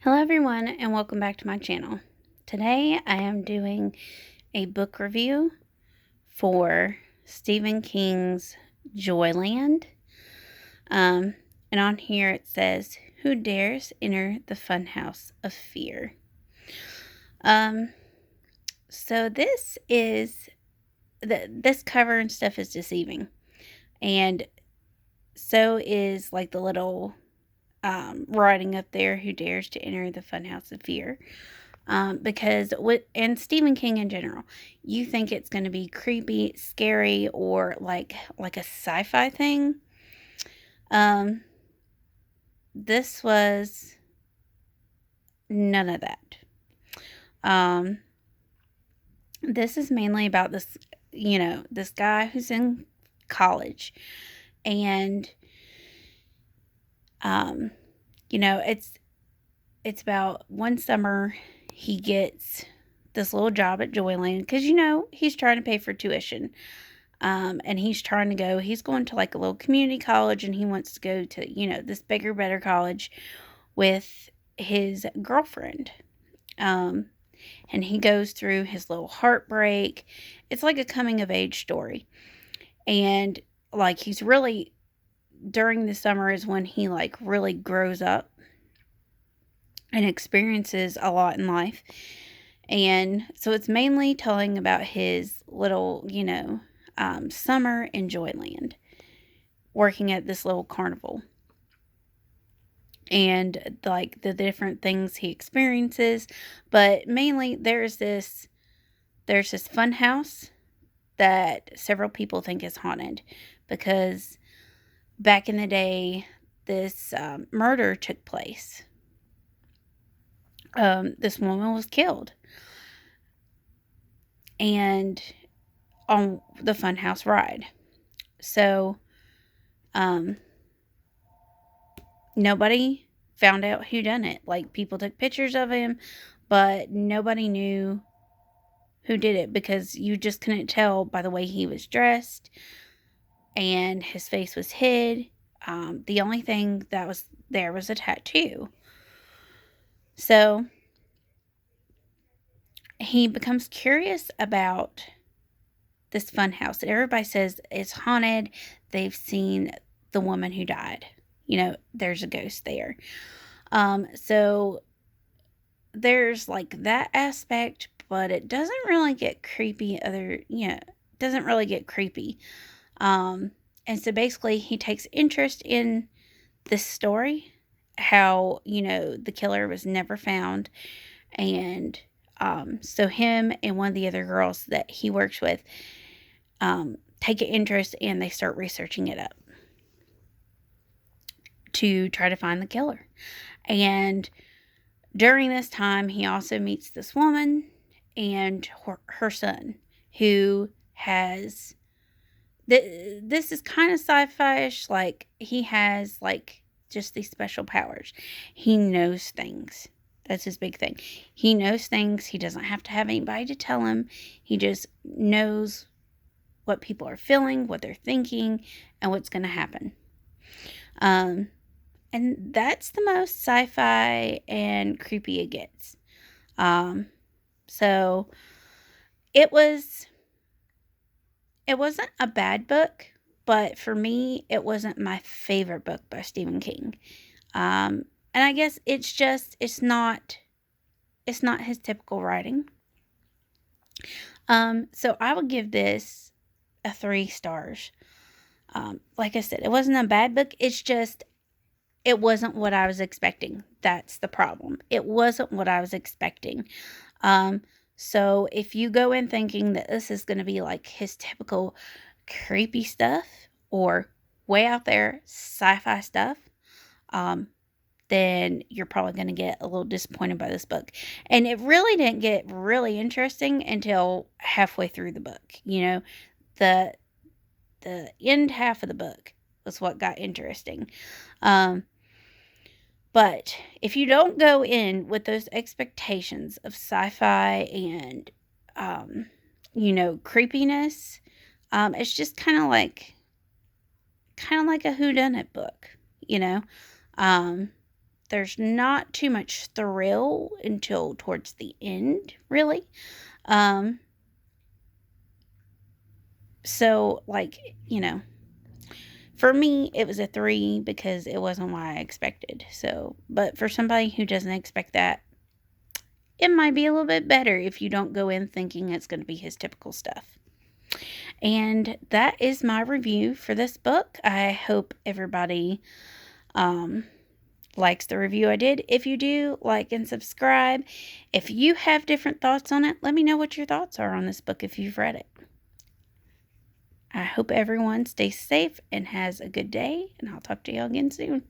Hello everyone and welcome back to my channel. Today I am doing a book review for Stephen King's Joyland. And on here it says, "Who dares enter the funhouse of fear?" So this is, this cover and stuff is deceiving. And so is like the little writing up there, "Who dares to enter the funhouse of fear?" Because and Stephen King in general, you think it's going to be creepy, scary, or like a sci-fi thing. This was none of that. This is mainly about this, this guy who's in college, and it's about one summer he gets this little job at Joyland because he's trying to pay for tuition. And he's going to like a little community college, and he wants to go to, this bigger, better college with his girlfriend. And he goes through his little heartbreak. It's like a coming of age story. And like he's really, during the summer is when he like really grows up and experiences a lot in life. And so it's mainly telling about his little, summer in Joyland, working at this little carnival, and like the different things he experiences. But mainly there's this fun house that several people think is haunted because back in the day this murder took place. This woman was killed, and on the funhouse ride. So nobody found out who done it. Like, people took pictures of him, but nobody knew who did it because you just couldn't tell by the way he was dressed, and his face was hid. The only thing that was there was a tattoo. So he becomes curious about this fun house that everybody says is haunted. They've seen the woman who died. There's a ghost there. So there's like that aspect, but it doesn't really get creepy. Doesn't really get creepy. And so basically, he takes interest in this story, how the killer was never found, and so him and one of the other girls that he works with take an interest, and they start researching it up to try to find the killer. And during this time, he also meets this woman and her son, who has this is kind of sci-fi-ish. Like, he has like just these special powers. He knows things. That's his big thing. He knows things. He doesn't have to have anybody to tell him. He just knows what people are feeling, what they're thinking, and what's going to happen. And that's the most sci-fi and creepy it gets. So it wasn't a bad book, but for me, it wasn't my favorite book by Stephen King. And I guess it's not his typical writing. So I would give this a 3 stars. Like I said, it wasn't a bad book. It's just, it wasn't what I was expecting. That's the problem. It wasn't what I was expecting. So if you go in thinking that this is going to be like his typical creepy stuff or way out there sci-fi stuff, then you're probably going to get a little disappointed by this book. And it really didn't get really interesting until halfway through the book. The end half of the book was what got interesting. But if you don't go in with those expectations of sci-fi and, creepiness, it's just kind of like a whodunit book, you know. there's not too much thrill until towards the end, really. Um, so, like, for me, it was a 3 because it wasn't what I expected. So, but for somebody who doesn't expect that, it might be a little bit better if you don't go in thinking it's going to be his typical stuff. And that is my review for this book. I hope everybody likes the review I did. If you do, like and subscribe. If you have different thoughts on it, let me know what your thoughts are on this book if you've read it. I hope everyone stays safe and has a good day, and I'll talk to you all again soon.